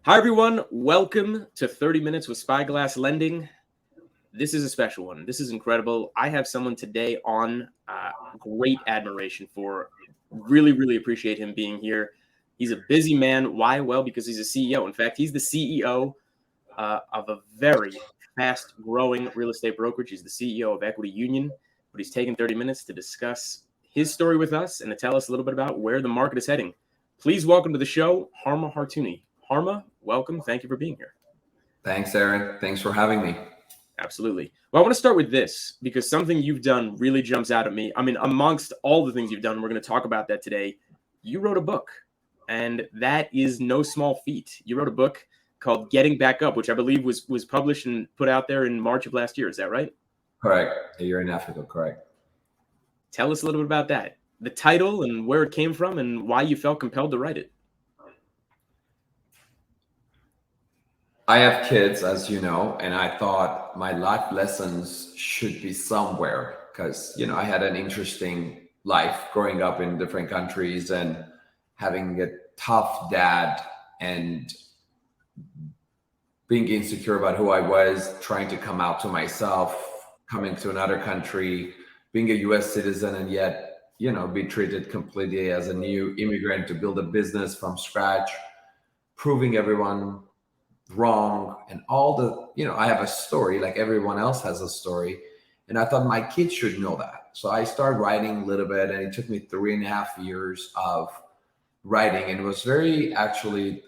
Hi, everyone. Welcome to 30 Minutes with Spyglass Lending. This is a special one. This is incredible. I have someone today on great admiration for. Really appreciate him being here. He's a busy man. Why? Well, because he's a CEO. In fact, he's the CEO of a very fast-growing real estate brokerage. He's the CEO of Equity Union, but he's taken 30 minutes to discuss his story with us and to tell us a little bit about where the market is heading. Please welcome to the show, Harma Hartouni. Harma, welcome. Thank you for being here. Thanks, Aaron. Thanks for having me. Absolutely. Well, I want to start with this because something you've done really jumps out at me. I mean, amongst all the things you've done, we're going to talk about that today. You wrote a book, and that is no small feat. You wrote a book called Getting Back Up, which I believe was published and put out there in March of last year. Is that right? Correct. A year in Africa, correct. Tell us a little bit about that, the title and where it came from and why you felt compelled to write it. I have kids, as you know, and I thought my life lessons should be somewhere because, I had an interesting life growing up in different countries and having a tough dad and being insecure about who I was, trying to come out to myself, coming to another country, being a US citizen, and yet, be treated completely as a new immigrant to build a business from scratch, proving everyone wrong and all the, I have a story like everyone else has a story. And I thought my kids should know that. So I started writing a little bit, and it took me 3.5 years of writing. And it was very actually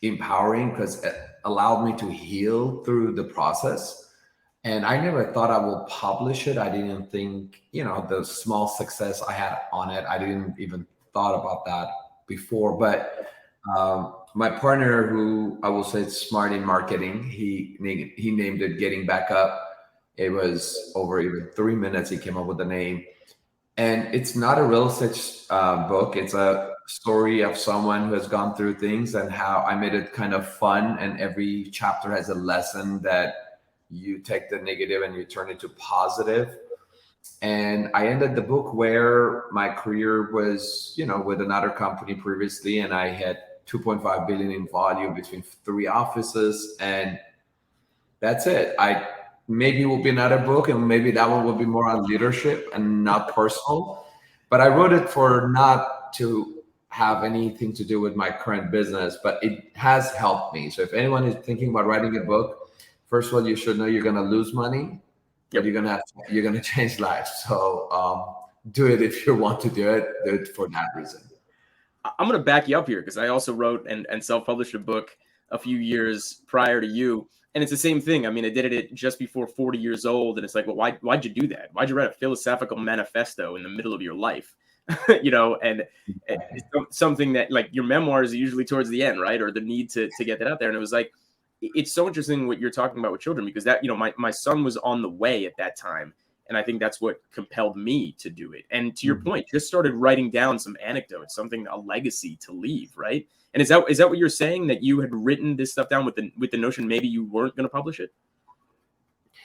empowering because it allowed me to heal through the process. And I never thought I would publish it. I didn't think, the small success I had on it, I didn't even thought about that before. But my partner, who I will say is smart in marketing, he named it Getting Back Up. It was over even 3 minutes he came up with the name. And it's not a real estate book. It's a story of someone who has gone through things and how I made it kind of fun. And every chapter has a lesson that you take the negative and you turn it to positive. And I ended the book where my career was, with another company previously, and I had 2.5 billion in volume between 3 offices, and that's it. Maybe it will be another book, and maybe that one will be more on leadership and not personal. But I wrote it for not to have anything to do with my current business, but it has helped me. So if anyone is thinking about writing a book, first of all, you should know you're going to lose money, but you're going to change lives. So do it if you want to do it for that reason. I'm going to back you up here because I also wrote and self-published a book a few years prior to you. And it's the same thing. I mean, I did it just before 40 years old. And it's like, well, why'd you do that? Why'd you write a philosophical manifesto in the middle of your life? And it's something that, like, your memoirs are usually towards the end, right? Or the need to get that out there. And it was like, it's so interesting what you're talking about with children, because that, my son was on the way at that time. And I think that's what compelled me to do it. And to your point, just started writing down some anecdotes, a legacy to leave, right? And is that what you're saying, that you had written this stuff down with the notion maybe you weren't going to publish it?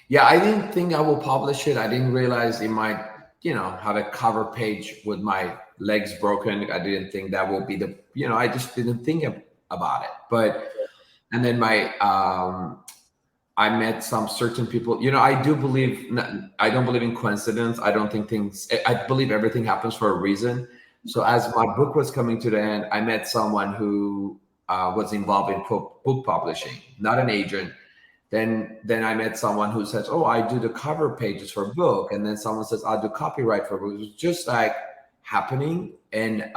Yeah, I didn't think I will publish it. I didn't realize it might, have a cover page with my legs broken. I didn't think that would be I just didn't think about it. But, and then I met some certain people. I don't believe in coincidence. I believe everything happens for a reason. So as my book was coming to the end, I met someone who was involved in book publishing, not an agent. Then I met someone who says, oh, I do the cover pages for a book. And then someone says, I'll do copyright for a book. It was just like happening. And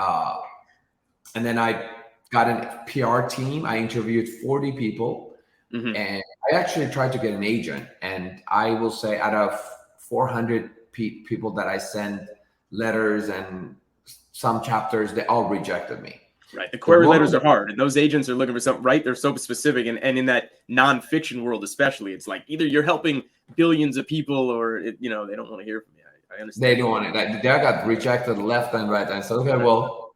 then I got a PR team. I interviewed 40 people. Mm-hmm. And I actually tried to get an agent. And I will say out of 400 people that I sent letters and some chapters, they all rejected me. Right. The query letters are hard, and those agents are looking for something, right? They're so specific. And in that nonfiction world, especially, it's like either you're helping billions of people or, they don't want to hear from you. I understand. They don't want it. They got rejected left and right. And I said, okay, well,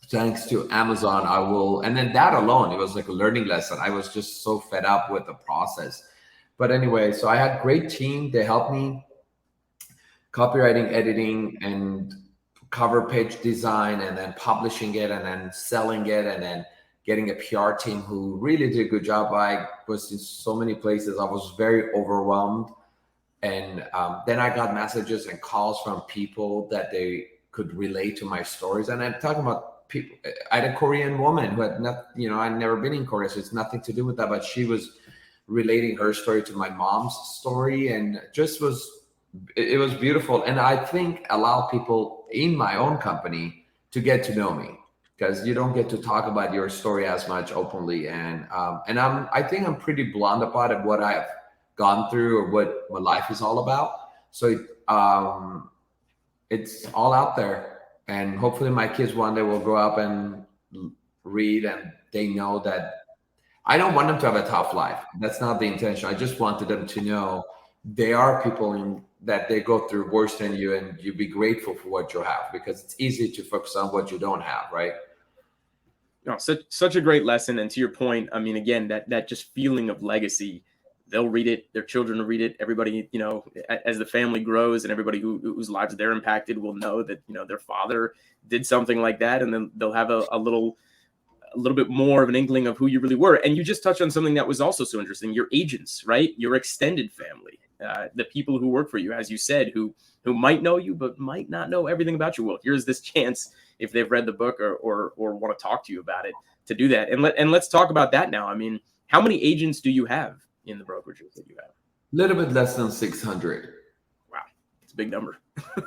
thanks to Amazon, I will. And then that alone, it was like a learning lesson. I was just so fed up with the process. But anyway, so I had a great team. They helped me copywriting, editing, and cover page design, and then publishing it, and then selling it, and then getting a PR team who really did a good job. I was in so many places. I was very overwhelmed. And then I got messages and calls from people that they could relate to my stories. And I'm talking about people. I had a Korean woman who had not, I'd never been in Korea, so it's nothing to do with that. But she was relating her story to my mom's story, and it was beautiful. And I think allow people in my own company to get to know me, because you don't get to talk about your story as much openly. And I think I'm pretty blunt about it, what I've gone through or what my life is all about. So it's all out there, and hopefully my kids one day will grow up and read, and they know that I don't want them to have a tough life. That's not the intention. I just wanted them to know there are people that they go through worse than you, and you be grateful for what you have, because it's easy to focus on what you don't have, right? No, such a great lesson. And to your point, I mean, again, that just feeling of legacy, they'll read it, their children will read it. Everybody, as the family grows, and everybody whose lives they're impacted will know that, their father did something like that. And then they'll have a little bit more of an inkling of who you really were. And you just touched on something that was also so interesting: your agents, right? Your extended family, the people who work for you, as you said, who might know you, but might not know everything about you. Well, here's this chance, if they've read the book or want to talk to you about it, to do that. And let's talk about that now. I mean, how many agents do you have in the brokerages that you have? A little bit less than 600. Wow, it's a big number.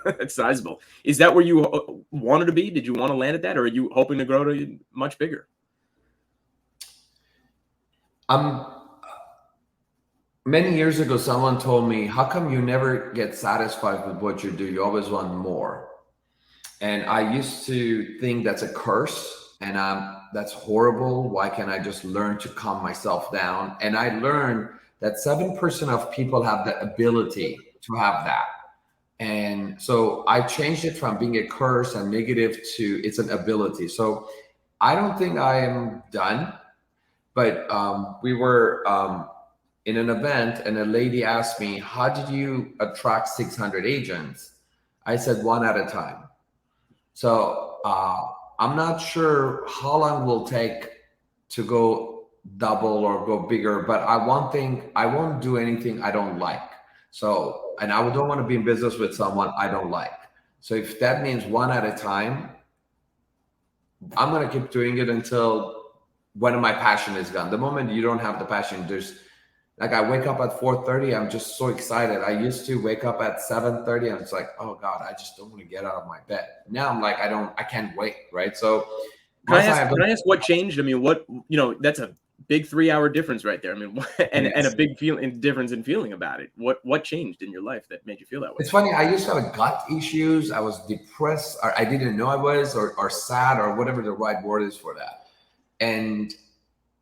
It's sizable. Is that where you wanted to be? Did you want to land at that, or are you hoping to grow to much bigger? Many years ago, someone told me, how come you never get satisfied with what you do? You always want more. And I used to think that's a curse, and that's horrible. Why can't I just learn to calm myself down? And I learned that 7% of people have the ability to have that. And so I changed it from being a curse and negative to it's an ability. So I don't think I am done, but we were in an event, and a lady asked me, how did you attract 600 agents? I said, one at a time. So I'm not sure how long it will take to go double or go bigger, but I won't do anything I don't like. So, and I don't want to be in business with someone I don't like. So if that means one at a time, I'm going to keep doing it until one of my passion is gone. The moment you don't have the passion, like I wake up at 4:30, I'm just so excited. I used to wake up at 7:30, and it's like, oh God, I just don't want to get out of my bed. Now I'm like, I can't wait, right? So can I ask what changed? I mean, that's a big 3-hour difference right there. I mean, and a big difference in feeling about it. What changed in your life that made you feel that way? It's funny. I used to have gut issues. I was depressed, or I didn't know I was, or sad, or whatever the right word is for that. And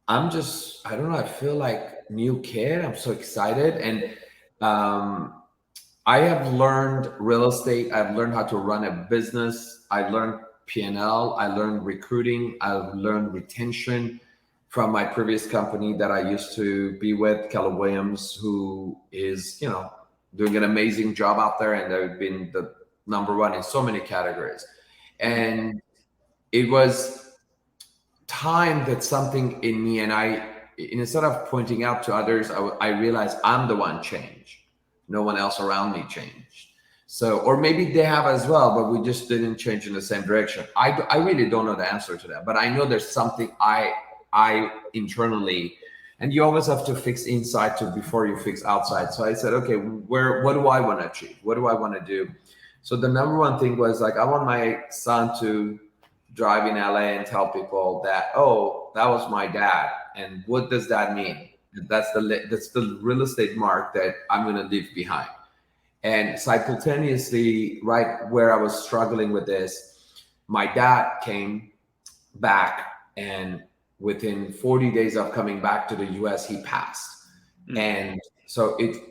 I don't know, I feel like new kid. I'm so excited. And I have learned real estate. I've learned how to run a business. I learned P&L. I learned recruiting. I've learned retention from my previous company that I used to be with, Keller Williams, who is, doing an amazing job out there. And they've been the number one in so many categories. And it was time that something in me, and instead of pointing out to others, I realized I'm the one changed. No one else around me changed. So, or maybe they have as well, but we just didn't change in the same direction. I really don't know the answer to that, but I know there's something I internally, and you always have to fix inside before you fix outside. So I said, okay, what do I want to achieve? What do I want to do? So the number one thing was like, I want my son to drive in LA and tell people that, oh, that was my dad. And what does that mean? That's the real estate mark that I'm going to leave behind. And simultaneously, right where I was struggling with this, my dad came back, and within 40 days of coming back to the US, he passed. Mm-hmm. And so it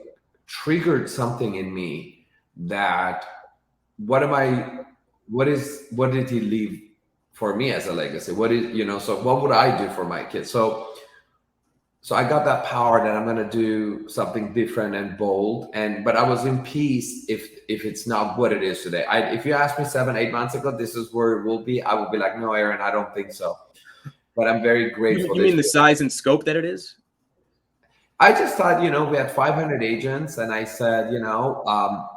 triggered something in me that what did he leave for me as a legacy? So what would I do for my kids? So I got that power that I'm going to do something different and bold. But I was in peace if it's not what it is today. If you asked me 7-8 months ago, this is where it will be, I would be like, no, Aaron, I don't think so. but I'm very grateful. You mean the size and scope that it is? I just thought, we had 500 agents, and I said,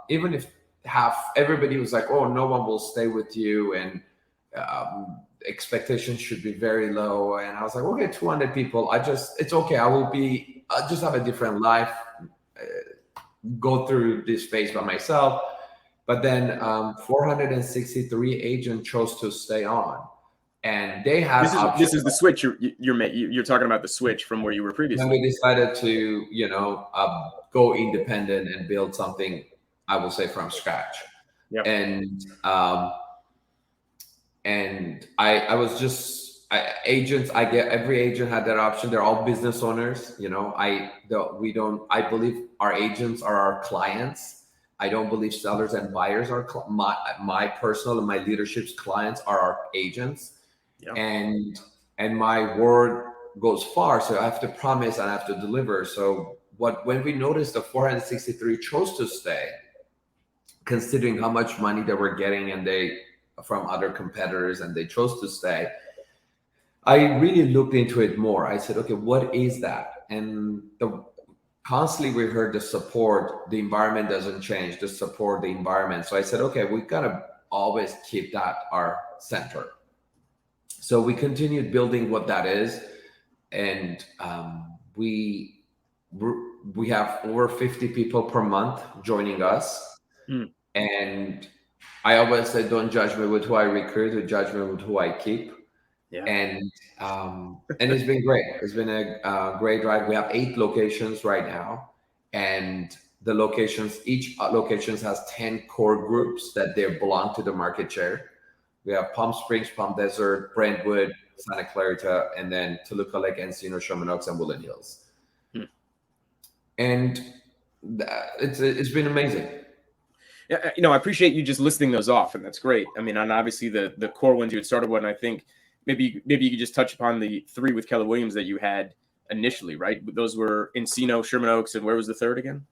even if everybody was like, oh, no one will stay with you, and expectations should be very low. And I was like, okay, 200 people. It's okay. I'll just have a different life, go through this phase by myself. But then 463 agents chose to stay on. And they had this is the switch you're talking about, the switch from where you were previously. When we decided to go independent and build something, I will say, from scratch. Yep. And I was just agents. Every agent had that option. They're all business owners. I believe our agents are our clients. I don't believe sellers and buyers are my personal and my leadership's clients are our agents. Yeah. And my word goes far, so I have to promise and I have to deliver. So when we noticed the 463 chose to stay, considering how much money they were getting from other competitors, and they chose to stay, I really looked into it more. I said, okay, what is that? And constantly we heard the support, the environment doesn't change, the support, the environment. So I said, okay, we gotta always keep that our center. So we continued building what that is, and we have over 50 people per month joining us. And I always say, don't judge me with who I recruit, judge me with who I keep. Yeah. And it's been great. It's been a great ride. We have 8 locations right now, and each location has 10 core groups that they belong to the market share. We have Palm Springs, Palm Desert, Brentwood, Santa Clarita, and then Toluca Lake, Encino, Sherman Oaks, and Woodland Hills. And it's been amazing. Yeah, I appreciate you just listing those off, and that's great. I mean, and obviously the core ones you had started with, and I think maybe you could just touch upon the 3 with Keller Williams that you had initially, right? Those were Encino, Sherman Oaks, and where was the third again?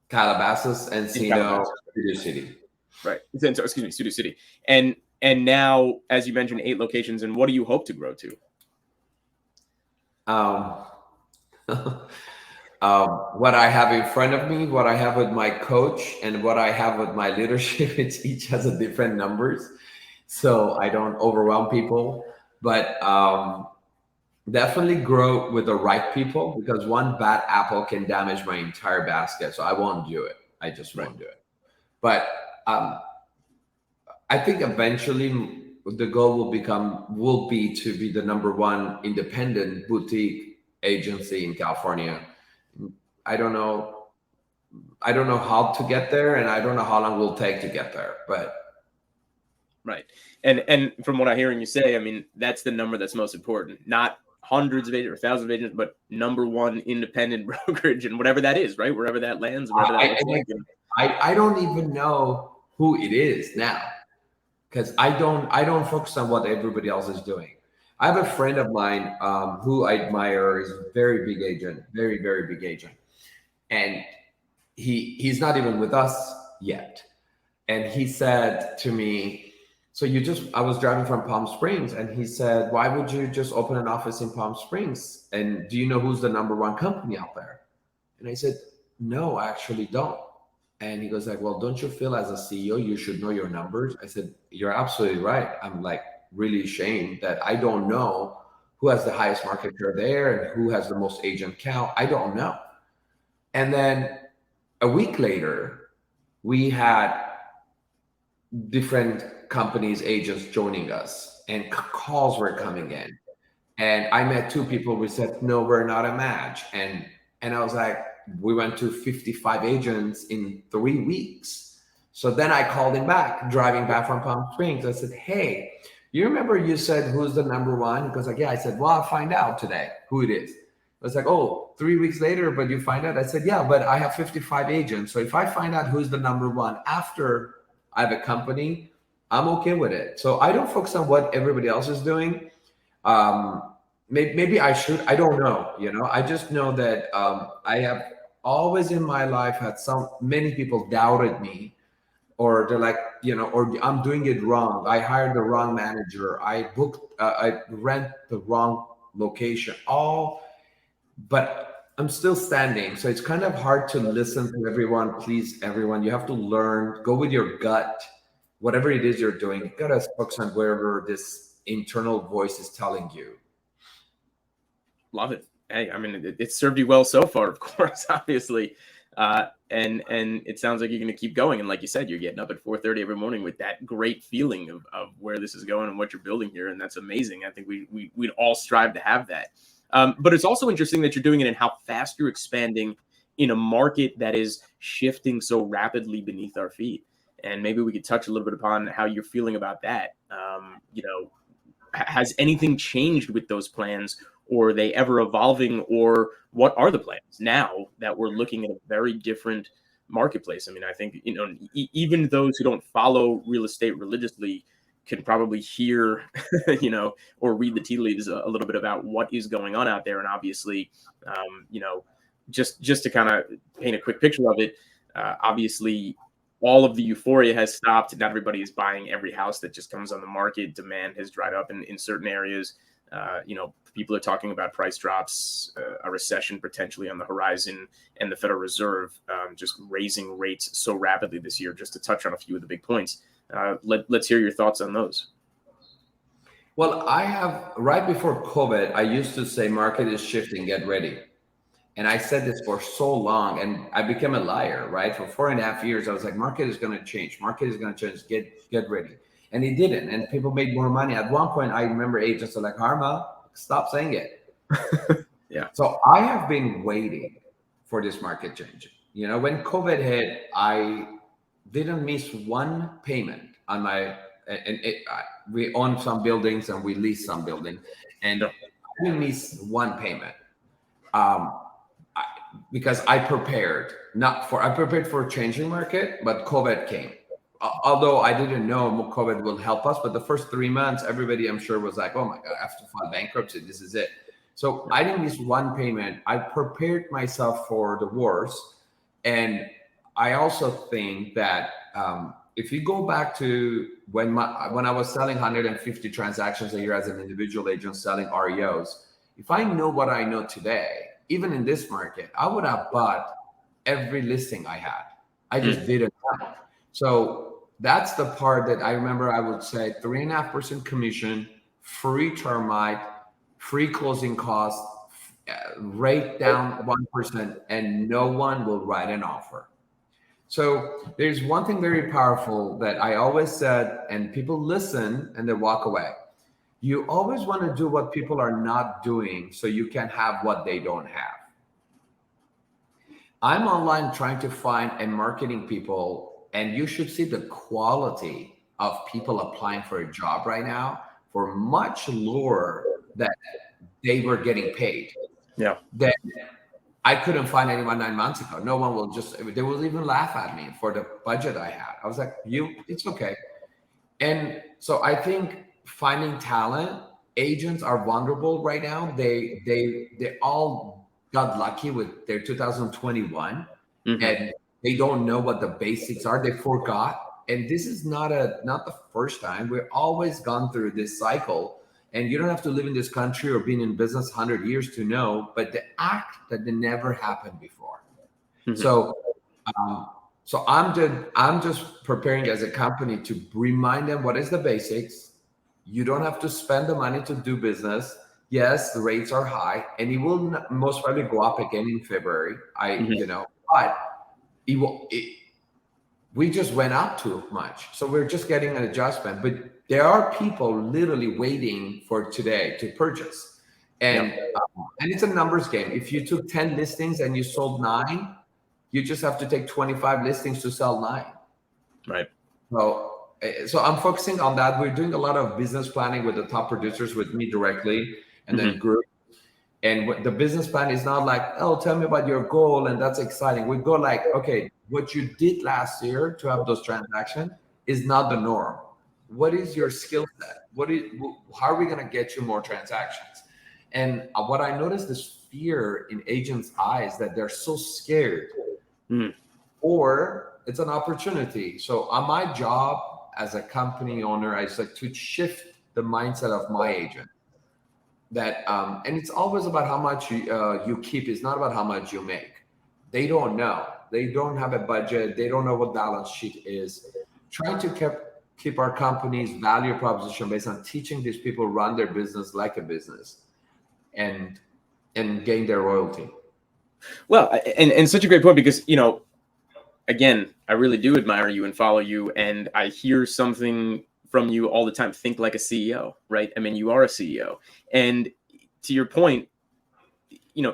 Calabasas, Encino, Studio City. Right. Excuse me, Studio City. And now, as you mentioned, 8 locations. And what do you hope to grow to? What I have in front of me, what I have with my coach, and what I have with my leadership, each has a different numbers, so I don't overwhelm people. But definitely grow with the right people, because one bad apple can damage my entire basket. So I won't do it. I just won't do it. But I think eventually the goal will be to be the #1 independent boutique agency in California. I don't know how to get there, and I don't know how long it will take to get there, but right. And from what I'm hearing you say, I mean, that's the number that's most important. Not hundreds of agents or thousands of agents, but #1 independent brokerage, and whatever that is, right? Wherever that lands, wherever that looks like. I don't even know who it is now, because I don't focus on what everybody else is doing. I have a friend of mine who I admire, is a very big agent, very, very big agent. And he's not even with us yet. And he said to me, so I was driving from Palm Springs, and he said, why would you just open an office in Palm Springs? And do you know who's the #1 company out there? And I said, no, I actually don't. And he goes like, well, don't you feel as a CEO, you should know your numbers? I said, you're absolutely right. I'm like really ashamed that I don't know who has the highest market share there and who has the most agent count. I don't know. And then a week later, we had different companies, agents joining us, and calls were coming in. And I met 2 people who said, no, we're not a match. And I was like, we went to 55 agents in 3 weeks. So then I called him back, driving back from Palm Springs. I said, hey, you remember you said who's the #1? He goes like, yeah. I said, well, I'll find out today who it is. I was like, oh, 3 weeks later, but you find out? I said, yeah, but I have 55 agents. So if I find out who's the #1 after I have a company, I'm okay with it. So I don't focus on what everybody else is doing. Maybe I should. I don't know. I just know that I have always in my life had many people doubted me, or they're like, or I'm doing it wrong. I hired the wrong manager. I rent the wrong location. But I'm still standing. So it's kind of hard to listen to everyone, please everyone. You have to learn, go with your gut, whatever it is you're doing. You gotta focus on wherever this internal voice is telling you. Love it. Hey, I mean, it served you well so far, of course, obviously. And it sounds like you're going to keep going. And like you said, you're getting up at 4:30 every morning with that great feeling of where this is going and what you're building here. And that's amazing. I think we'd all strive to have that. But it's also interesting that you're doing it and how fast you're expanding in a market that is shifting so rapidly beneath our feet. And maybe we could touch a little bit upon how you're feeling about that. Has anything changed with those plans, or are they ever evolving, or what are the plans now that we're looking at a very different marketplace? I mean, I think, even those who don't follow real estate religiously can probably hear, or read the tea leaves a little bit about what is going on out there. And obviously, just to kind of paint a quick picture of it, obviously, all of the euphoria has stopped. Not everybody is buying every house that just comes on the market. Demand has dried up in certain areas. People are talking about price drops, a recession potentially on the horizon, and the Federal Reserve just raising rates so rapidly this year. Just to touch on a few of the big points, let's hear your thoughts on those. Well, I have, right before COVID, I used to say market is shifting, get ready. And I said this for so long, and I became a liar, right? For 4.5 years, I was like, market is going to change. Market is going to change. Get ready. And it didn't. And people made more money. At one point, I remember agents are like, Harma, stop saying it. Yeah. So I have been waiting for this market change. When COVID hit, I didn't miss one payment on my, we own some buildings and we lease some buildings. And I didn't miss one payment. Because I prepared for a changing market, but COVID came. Although I didn't know COVID will help us, but the first 3 months, everybody I'm sure was like, oh my God, I have to file bankruptcy. This is it. So I didn't miss one payment. I prepared myself for the worst. And I also think that if you go back to when I was selling 150 transactions a year as an individual agent selling REOs, if I know what I know today, even in this market, I would have bought every listing I had. I just didn't have. So that's the part that I remember. I would say 3.5% commission, free termite, free closing costs, rate down 1%, and no one will write an offer. So there's one thing very powerful that I always said, and people listen and they walk away. You always want to do what people are not doing so you can have what they don't have. I'm online trying to find and marketing people, and you should see the quality of people applying for a job right now for much lower than they were getting paid. Yeah. Then I couldn't find anyone 9 months ago. No one will they will even laugh at me for the budget I had. I was like, it's okay. And so I think finding talent, agents are vulnerable right now. They all got lucky with their 2021 and they don't know what the basics are. They forgot. And this is not the first time. We've always gone through this cycle. And you don't have to live in this country or been in business 100 years to know, but the act that never happened before. So I'm just preparing as a company to remind them what is the basics. You don't have to spend the money to do business. Yes, the rates are high, and it will most probably go up again in February. But we just went up too much, so we're just getting an adjustment. But there are people literally waiting for today to purchase, and it's a numbers game. If you took 10 listings and you sold 9, you just have to take 25 listings to sell 9. Right. So I'm focusing on that. We're doing a lot of business planning with the top producers, with me directly, and then group. And the business plan is not like, oh, tell me about your goal, and that's exciting. We go like, okay, what you did last year to have those transactions is not the norm. What is your skill set? How are we going to get you more transactions? And what I noticed is fear in agents' eyes, that they're so scared. Or it's an opportunity. So on my job as a company owner, I just like to shift the mindset of my agent. That and it's always about how much you keep. It's not about how much you make. They don't know. They don't have a budget. They don't know what balance sheet is. Trying to keep our company's value proposition based on teaching these people run their business like a business, and gain their royalty. Well, and such a great point, because, again, I really do admire you and follow you, and I hear something from you all the time. Think like a CEO, right? I mean, you are a CEO, and to your point,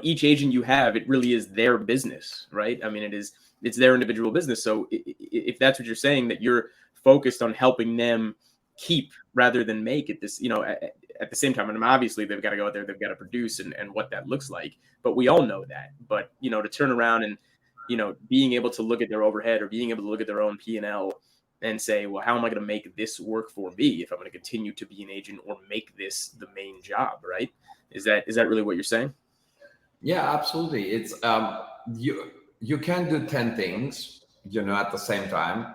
each agent you have, it really is their business, right? I mean, it's their individual business. So if that's what you're saying, that you're focused on helping them keep rather than make it, this, at the same time, and obviously they've got to go out there, they've got to produce, and what that looks like, but we all know that. But to turn around and being able to look at their overhead, or being able to look at their own P&L and say, well, how am I going to make this work for me if I'm going to continue to be an agent, or make this the main job, right? Is that really what you're saying? Yeah, absolutely. It's you can't do 10 things, at the same time.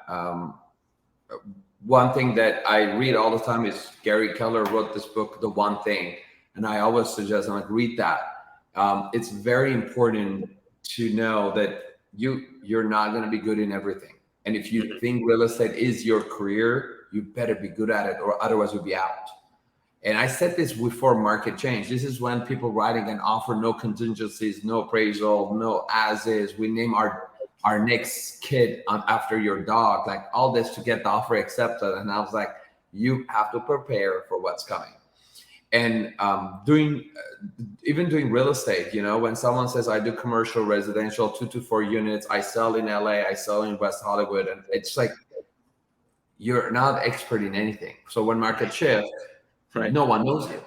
One thing that I read all the time is Gary Keller wrote this book, The One Thing, and I always suggest I'm like, read that. It's very important to know that you're not going to be good in everything. And if you think real estate is your career, you better be good at it, or otherwise you'll be out. And I said this before market change. This is when people writing an offer, no contingencies, no appraisal, no as is. We name our next kid after your dog, like all this to get the offer accepted. And I was like, you have to prepare for what's coming. And doing real estate, when someone says I do commercial, residential, 2 to 4 units, I sell in LA, I sell in West Hollywood, and it's like, you're not expert in anything. So when market shifts, right, no one knows you.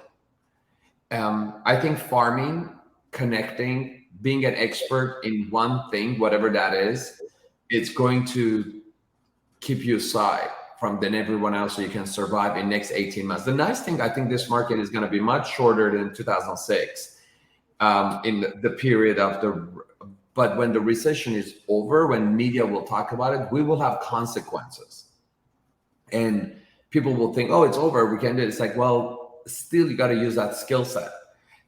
I think farming, connecting, being an expert in one thing, whatever that is, it's going to keep you aside from than everyone else, so you can survive in next 18 months. The nice thing, I think this market is going to be much shorter than 2006 in the period of but when the recession is over, when media will talk about it, we will have consequences. And people will think, oh, it's over, we can do it. It's like, well, still you got to use that skill set.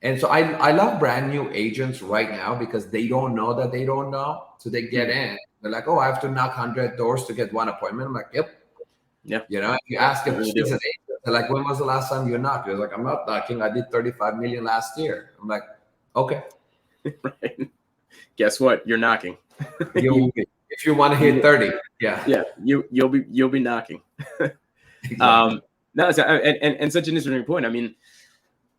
And so I love brand new agents right now, because they don't know that they don't know. So they get in, they're like, oh, I have to knock 100 doors to get one appointment. I'm like, yep. Yeah. You ask if she's an agent, they're like, when was the last time you knocked? You're like, I'm not knocking. I did 35 million last year. I'm like, okay. Right. Guess what? You're knocking. If you want to hit 30. Yeah. Yeah. You'll be knocking. Exactly. No, and such an interesting point. I mean,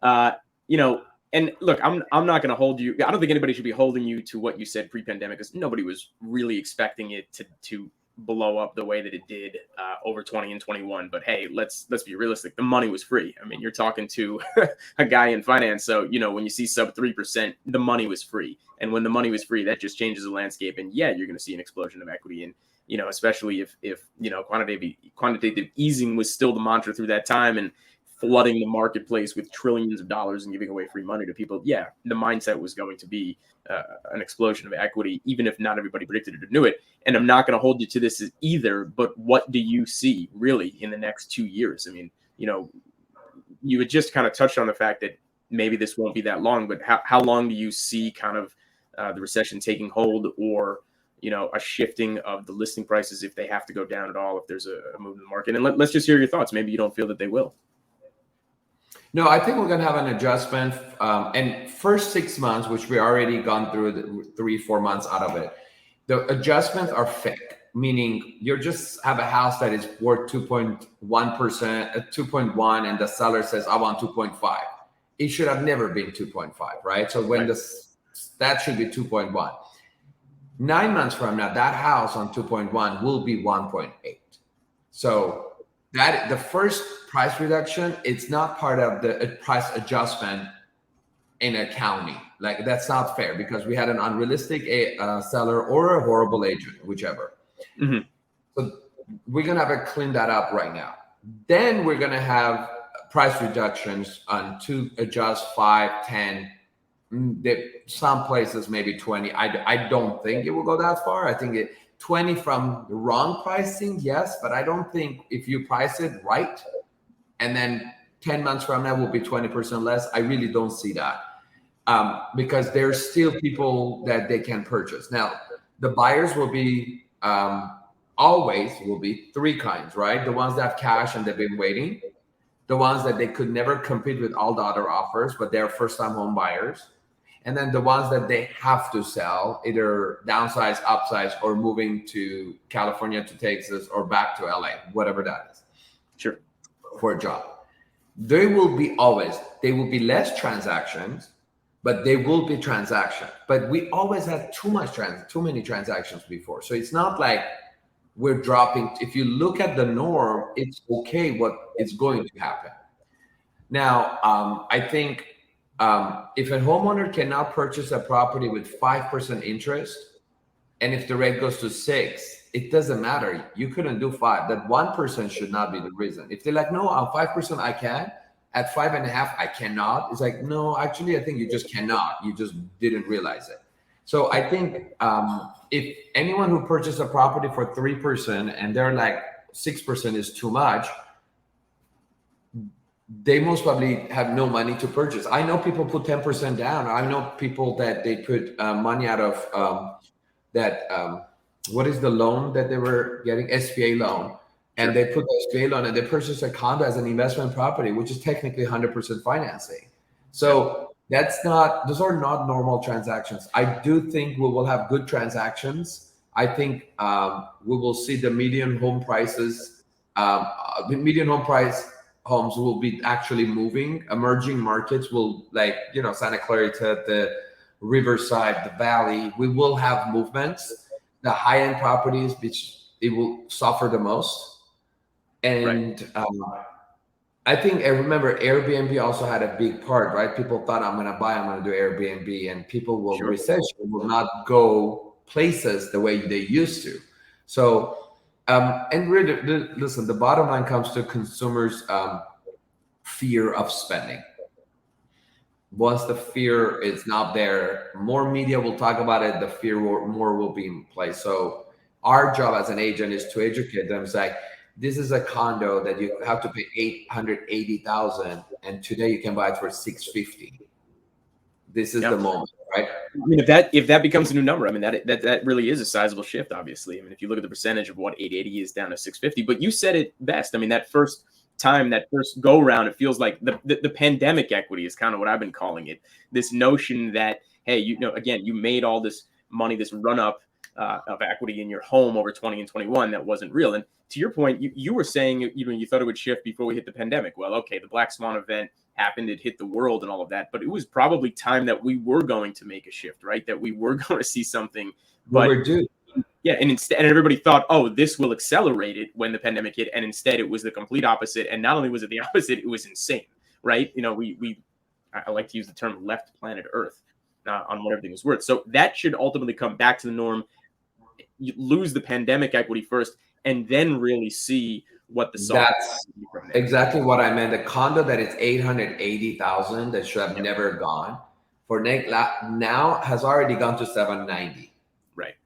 and look, I'm not going to hold you. I don't think anybody should be holding you to what you said pre-pandemic, because nobody was really expecting it to blow up the way that it did over 20 and 21. But hey, let's be realistic. The money was free. I mean, you're talking to a guy in finance. So, when you see sub 3%, the money was free. And when the money was free, that just changes the landscape. And yeah, you're going to see an explosion of equity. And, especially if quantitative easing was still the mantra through that time, and flooding the marketplace with trillions of dollars and giving away free money to people. Yeah, the mindset was going to be an explosion of equity, even if not everybody predicted it or knew it. And I'm not going to hold you to this either, but what do you see really in the next 2 years? I mean, you had just kind of touched on the fact that maybe this won't be that long, but how long do you see kind of the recession taking hold, or a shifting of the listing prices if they have to go down at all, if there's a move in the market? And let's just hear your thoughts. Maybe you don't feel that they will. No, I think we're going to have an adjustment. And first 6 months, which we already gone through the 3-4 months out of it, the adjustments are fake, meaning you just have a house that is worth 2.1%, 2.1, and the seller says, I want 2.5. It should have never been 2.5, right? So when that should be 2.1. 9 months from now, that house on 2.1 will be 1.8. So that the first price reduction, it's not part of the price adjustment in a county. Like, that's not fair, because we had an unrealistic seller or a horrible agent, whichever. Mm-hmm. So we're going to have to clean that up right now. Then we're going to have price reductions to adjust 5, 10, some places maybe 20. I don't think it will go that far. I think 20 from the wrong pricing, yes, but I don't think if you price it right and then 10 months from now will be 20% less, I really don't see that. Because there's still people that they can purchase. Now, the buyers will be always will be three kinds, right? The ones that have cash and they've been waiting, the ones that they could never compete with all the other offers, but they're first-time home buyers, and then the ones that they have to sell, either downsize, upsize, or moving to California, to Texas, or back to LA, whatever that is. Sure. For a job. There will be be less transactions, but they will be transactions. But we always had too many transactions before. So it's not like we're dropping. If you look at the norm, it's okay what is going to happen. Now, I think if a homeowner cannot purchase a property with 5% interest, and if the rate goes to 6%, it doesn't matter. You couldn't do 5%. That 1% should not be the reason. If they're like, no, on 5% I can, at 5.5% I cannot. It's like, no, actually, I think you just cannot. You just didn't realize it. So I think if anyone who purchased a property for 3% and they're like 6% is too much, they most probably have no money to purchase. I know people put 10% down. I know people that they put money out of what is the loan that they were getting? SBA loan. And they put the SBA loan and they purchased a condo as an investment property, which is technically 100% financing. So those are not normal transactions. I do think we will have good transactions. I think we will see the median home prices, the median home price homes will be actually moving. Emerging markets will, like, Santa Clarita, the Riverside, the Valley, we will have movements. The high-end properties, which it will suffer the most. And I remember Airbnb also had a big part, right? People thought, I'm going to do Airbnb, and people will recession will not go places the way they used to. So, and really, listen, the bottom line comes to consumers' fear of spending. Once the fear is not there, more media will talk about it, the fear more will be in place. So our job as an agent is to educate them. It's like, this is a condo that you have to pay $880,000, and today you can buy it for $650. This is the moment, right? I mean, if that becomes a new number, I mean, that really is a sizable shift, obviously. I mean, if you look at the percentage of what 880 is down to 650, but you said it best. I mean, that first go round, it feels like the pandemic equity is kind of what I've been calling it. This notion that, hey, again, you made all this money, this run up of equity in your home over 20 and 21 that wasn't real. And to your point, you were saying, you thought it would shift before we hit the pandemic. Well, okay, the Black Swan event happened, it hit the world and all of that, but it was probably time that we were going to make a shift, right? That we were going to see something. But yeah, and instead, everybody thought, oh, this will accelerate it when the pandemic hit, and instead it was the complete opposite. And not only was it the opposite, it was insane, right? I like to use the term left planet Earth on what everything was worth. So that should ultimately come back to the norm. You lose the pandemic equity first, and then really see what the that's exactly what I meant. A condo that is 880,000 that should have never gone for now has already gone to 790. Right.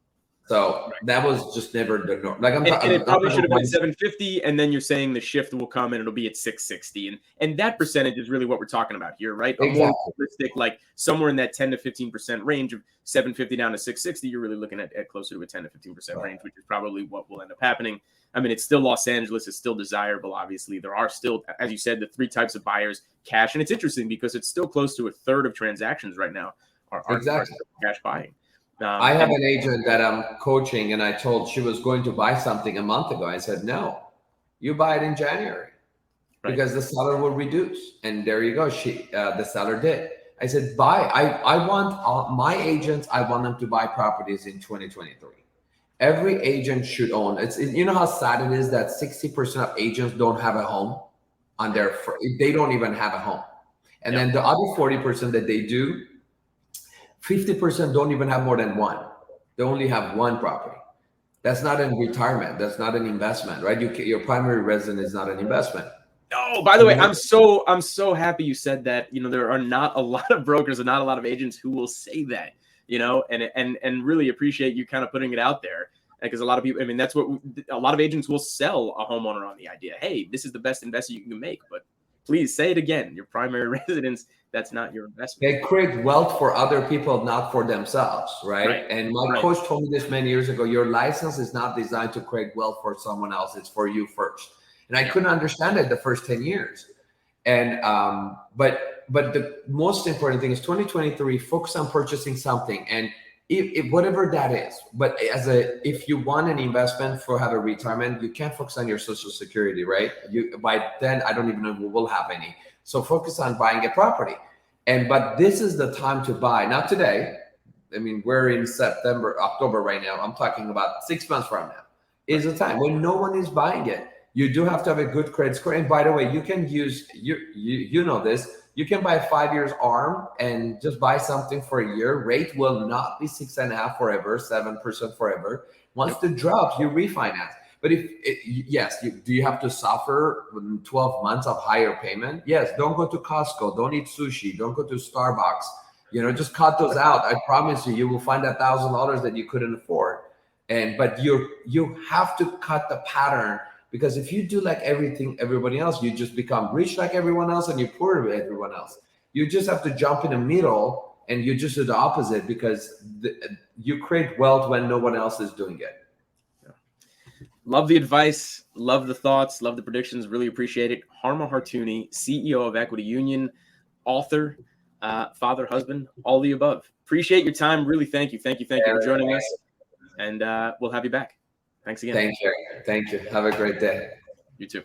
So that was just never the norm. Like it probably should have been 750, and then you're saying the shift will come and it'll be at 660, and that percentage is really what we're talking about here, right? A more realistic, like somewhere in that 10 to 15% range of 750 down to 660. You're really looking at closer to a 10 to 15% range, which is probably what will end up happening. I mean, it's still Los Angeles. It's still desirable. Obviously, there are still, as you said, the three types of buyers: cash, and it's interesting because it's still close to a third of transactions right now are cash buying. I have an agent that I'm coaching, and I told she was going to buy something a month ago. I said, no, you buy it in January because the seller will reduce. And there you go. The seller did. I said, buy. I want my agents, I want them to buy properties in 2023. Every agent should own. You know how sad it is that 60% of agents don't have a home on they don't even have a home. And then the other 40% that they do, 50% don't even have more than one. They only have one property. That's not in retirement. That's not an investment, right? Your primary residence is not an investment. No, by the way, I'm so happy you said that. There are not a lot of brokers and not a lot of agents who will say that, and really appreciate you kind of putting it out there. Because a lot of people, I mean, that's what a lot of agents will sell a homeowner on the idea. Hey, this is the best investment you can make. But please say it again. Your primary residence, that's not your investment. They create wealth for other people, not for themselves, right? And my coach told me this many years ago, your license is not designed to create wealth for someone else. It's for you first. And I couldn't understand it the first 10 years. And but the most important thing is 2023, focus on purchasing something, and if whatever that is. But if you want an investment for have a retirement, you can't focus on your Social Security, right? By then I don't even know if we will have any. So focus on buying a property. But this is the time to buy, not today. I mean, we're in October right now. I'm talking about 6 months from now is the time when no one is buying it. You do have to have a good credit score. And by the way, you can use, you know this, you can buy 5 years ARM and just buy something for a year. Rate will not be 6.5 forever, 7% forever. Once it drops, you refinance. But do you have to suffer 12 months of higher payment? Yes. Don't go to Costco. Don't eat sushi. Don't go to Starbucks. Just cut those out. I promise you will find $1,000 that you couldn't afford. But you have to cut the pattern, because if you do like everybody else, you just become rich like everyone else and you're poor like everyone else. You just have to jump in the middle and you just do the opposite, because you create wealth when no one else is doing it. Love the advice, love the thoughts, love the predictions, really appreciate it. Harma Hartouni, CEO of Equity Union, author, father, husband, all the above. Appreciate your time. Really, thank you for joining us. And we'll have you back. Thanks again. Thank you. Have a great day. You too.